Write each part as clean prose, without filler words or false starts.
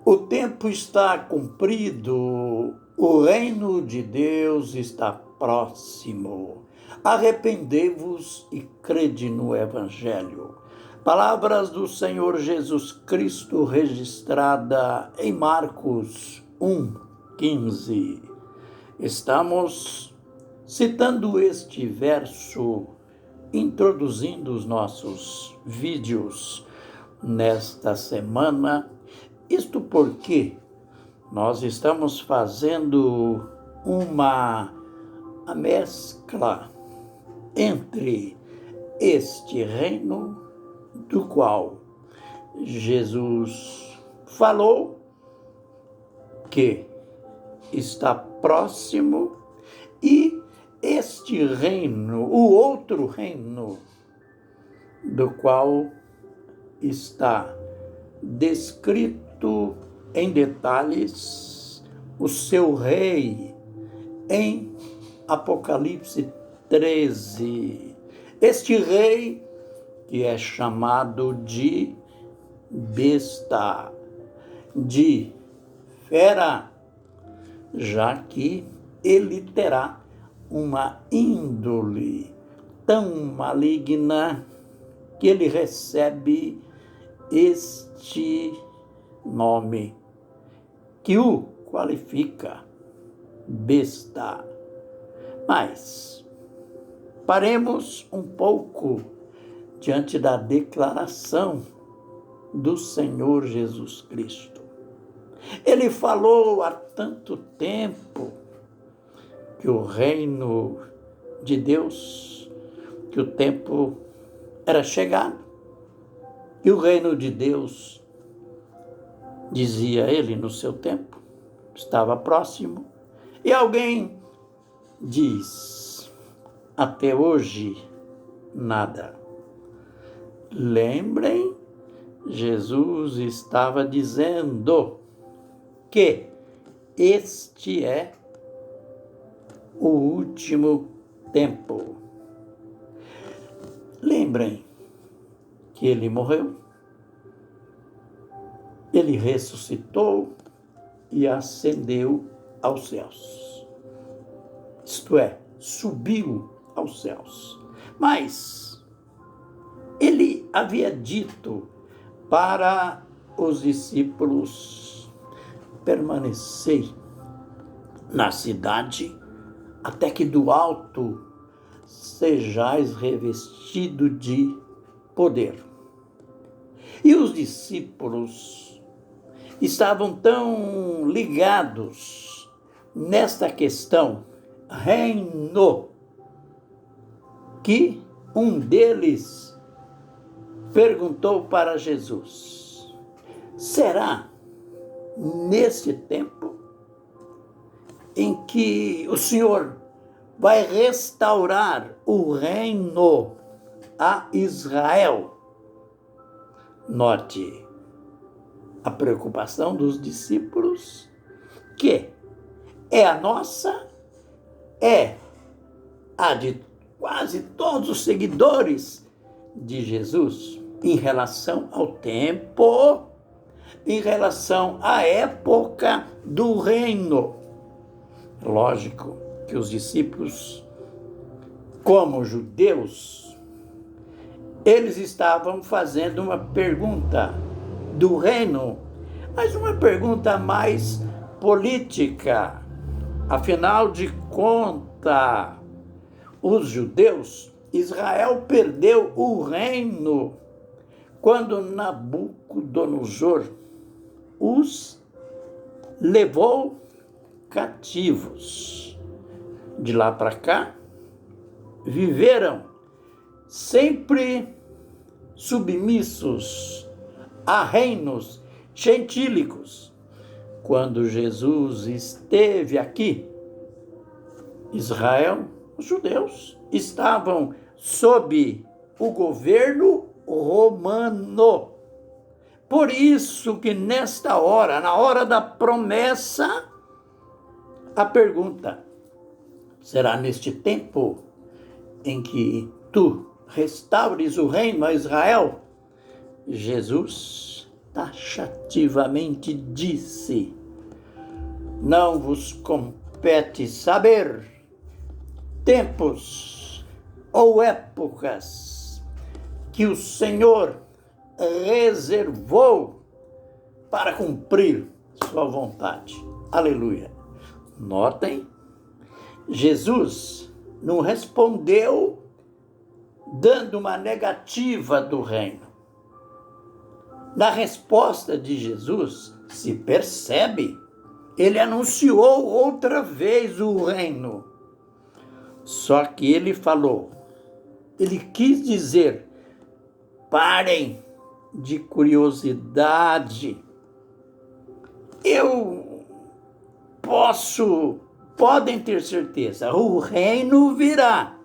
O tempo está cumprido, o reino de Deus está próximo. Arrependei-vos e crede no Evangelho. Palavras do Senhor Jesus Cristo registrada em Marcos 1:15. Estamos citando este verso, introduzindo os nossos vídeos nesta semana. Isto porque nós estamos fazendo uma mescla entre este reino do qual Jesus falou que está próximo e este reino, o outro reino, do qual está descrito em detalhes o seu rei em Apocalipse 13. Este rei que é chamado de besta, de fera, já que ele terá uma índole tão maligna que ele recebe este nome que o qualifica, besta. Mas paremos um pouco diante da declaração do Senhor Jesus Cristo. Ele falou há tanto tempo que o reino de Deus, que o tempo era chegado, que o reino de Deus, dizia ele no seu tempo, estava próximo. E alguém diz, até hoje, nada. Lembrem, Jesus estava dizendo que este é o último tempo. Lembrem que ele morreu, ele ressuscitou e ascendeu aos céus. Isto é, subiu aos céus. Mas ele havia dito para os discípulos permanecer na cidade até que do alto sejais revestido de poder. E os discípulos estavam tão ligados nesta questão, reino, que um deles perguntou para Jesus: será nesse tempo em que o Senhor vai restaurar o reino a Israel? Note a preocupação dos discípulos, que é a nossa, é a de quase todos os seguidores de Jesus, em relação ao tempo, em relação à época do reino. Lógico que os discípulos, como judeus, eles estavam fazendo uma pergunta do reino, mas uma pergunta mais política. Afinal de contas, os judeus, Israel perdeu o reino quando Nabucodonosor os levou cativos. De lá para cá, viveram sempre submissos a reinos gentílicos. Quando Jesus esteve aqui, Israel, os judeus, estavam sob o governo romano. Por isso que nesta hora, na hora da promessa, a pergunta: será neste tempo em que tu restaures o reino a Israel? Jesus taxativamente disse: não vos compete saber tempos ou épocas que o Senhor reservou para cumprir sua vontade. Aleluia. Notem, Jesus não respondeu dando uma negativa do reino. Na resposta de Jesus, se percebe, ele anunciou outra vez o reino. Só que ele falou, ele quis dizer, parem de curiosidade. Podem ter certeza, o reino virá.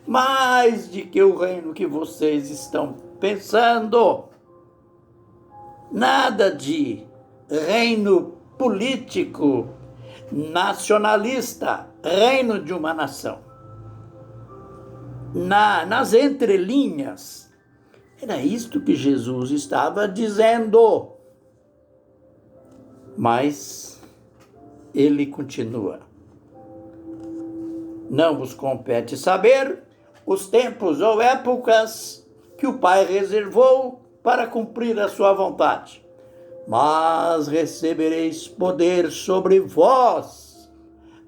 Mais de que o reino que vocês estão pensando. Nada de reino político, nacionalista, reino de uma nação. Nas entrelinhas, era isto que Jesus estava dizendo. Mas ele continua. Não vos compete saber os tempos ou épocas que o Pai reservou para cumprir a sua vontade. Mas recebereis poder sobre vós,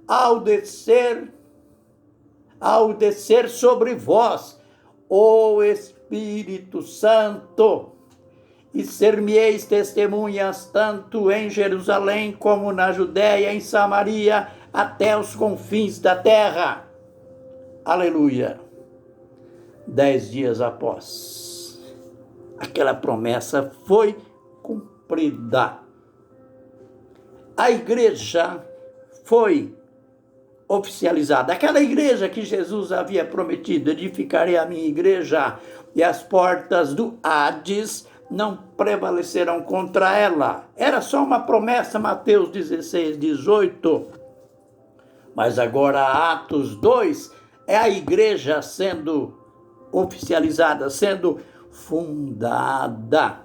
ao descer sobre vós o Espírito Santo, e ser-me-eis testemunhas tanto em Jerusalém como na Judéia, em Samaria, até os confins da terra. Aleluia. 10 dias após, aquela promessa foi cumprida. A igreja foi oficializada. Aquela igreja que Jesus havia prometido, edificarei a minha igreja e as portas do Hades não prevalecerão contra ela. Era só uma promessa, Mateus 16, 18. Mas agora Atos 2 é a igreja sendo oficializada, sendo fundada.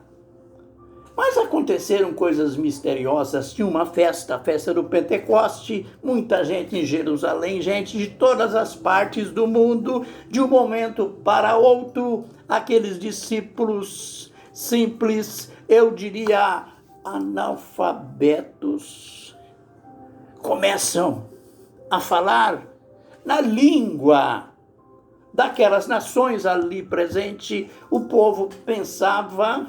Mas aconteceram coisas misteriosas. Tinha uma festa, a festa do Pentecoste, muita gente em Jerusalém, gente de todas as partes do mundo. De um momento para outro, aqueles discípulos simples, eu diria analfabetos, começam a falar na língua daquelas nações ali presente. O povo pensava,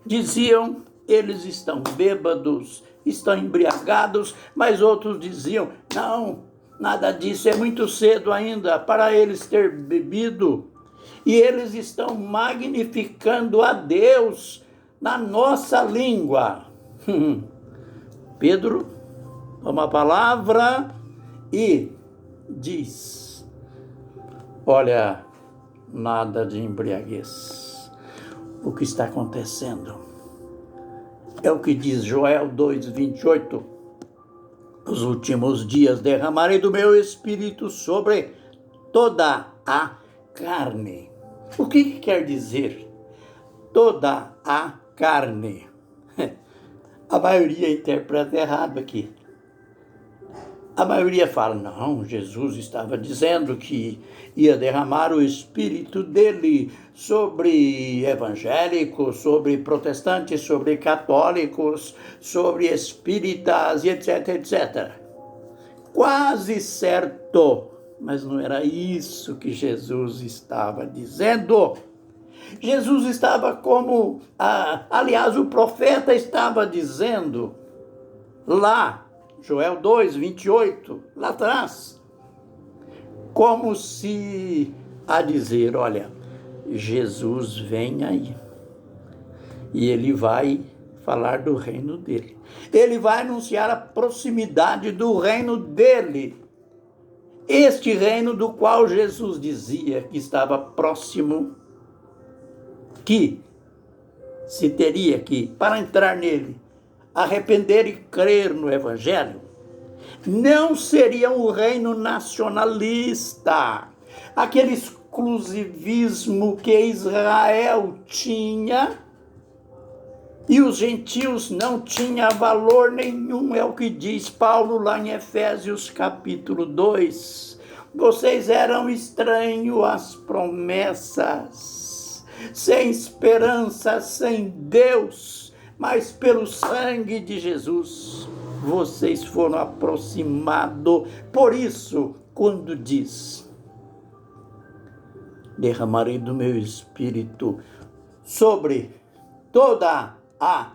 diziam, eles estão bêbados, estão embriagados, mas outros diziam, não, nada disso, é muito cedo ainda para eles ter bebido. E eles estão magnificando a Deus na nossa língua. Pedro toma a palavra e diz, olha, nada de embriaguez. O que está acontecendo é o que diz Joel 2:28. Nos últimos dias derramarei do meu espírito sobre toda a carne. O que quer dizer toda a carne? A maioria interpreta errado aqui. A maioria fala, não, Jesus estava dizendo que ia derramar o espírito dele sobre evangélicos, sobre protestantes, sobre católicos, sobre espíritas e etc, etc. Quase certo, mas não era isso que Jesus estava dizendo. Jesus estava como, aliás, o profeta estava dizendo lá, Joel 2:28, lá atrás, como se a dizer, olha, Jesus vem aí e ele vai falar do reino dele. Ele vai anunciar a proximidade do reino dele. Este reino do qual Jesus dizia que estava próximo, que se teria que, para entrar nele, arrepender e crer no Evangelho, não seria um reino nacionalista, aquele exclusivismo que Israel tinha, E os gentios não tinham valor nenhum, é o que diz Paulo lá em Efésios capítulo 2. Vocês eram estranhos às promessas, sem esperança, sem Deus, mas pelo sangue de Jesus, vocês foram aproximados. Por isso, quando diz, derramarei do meu espírito sobre toda a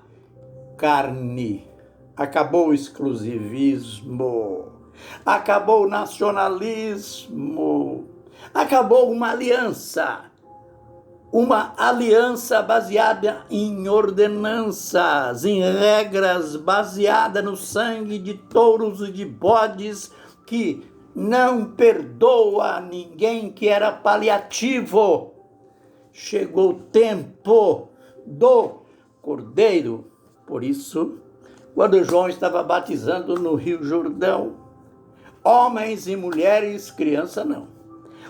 carne. Acabou o exclusivismo, acabou o nacionalismo, acabou uma aliança baseada em ordenanças, em regras, baseada no sangue de touros e de bodes, que não perdoa ninguém, que era paliativo. Chegou o tempo do Cordeiro. Por isso, quando João estava batizando no Rio Jordão, homens e mulheres, criança não,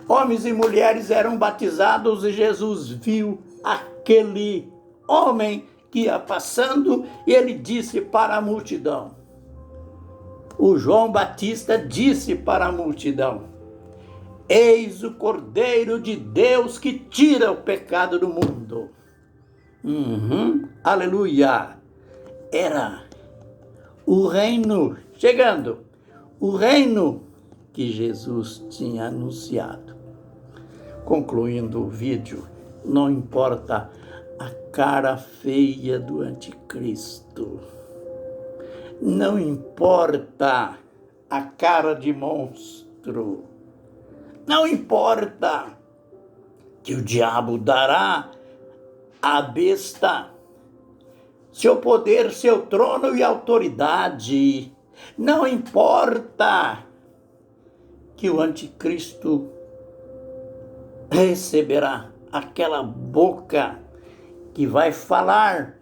homens e mulheres eram batizados e Jesus viu aquele homem que ia passando e ele disse para a multidão, o João Batista disse para a multidão, eis o Cordeiro de Deus que tira o pecado do mundo. Aleluia! Era o reino chegando, o reino que Jesus tinha anunciado. Concluindo o vídeo, não importa a cara feia do anticristo, não importa a cara de monstro, não importa que o diabo dará à besta seu poder, seu trono e autoridade. Não importa que o anticristo receberá aquela boca que vai falar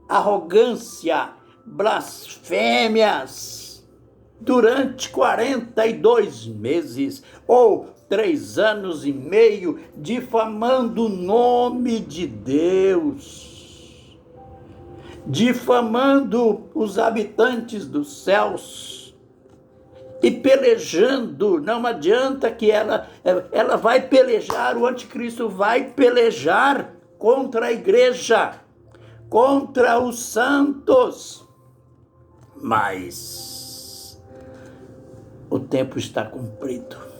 arrogância, blasfêmias durante 42 meses ou 3 anos e meio, difamando o nome de Deus, difamando os habitantes dos céus e pelejando. Não adianta que ela vai pelejar, o anticristo vai pelejar contra a igreja, contra os santos, mas o tempo está cumprido.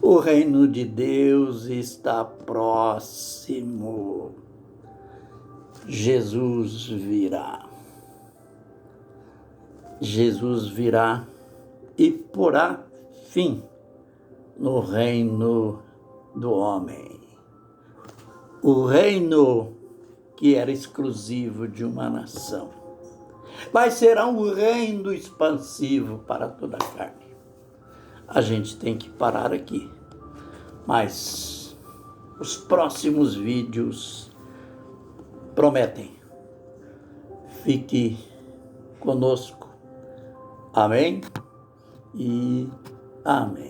O reino de Deus está próximo. Jesus virá. Jesus virá e porá fim no reino do homem. O reino que era exclusivo de uma nação. Mas será um reino expansivo para toda a carne. A gente tem que parar aqui. Mas os próximos vídeos prometem. Fique conosco. Amém e amém.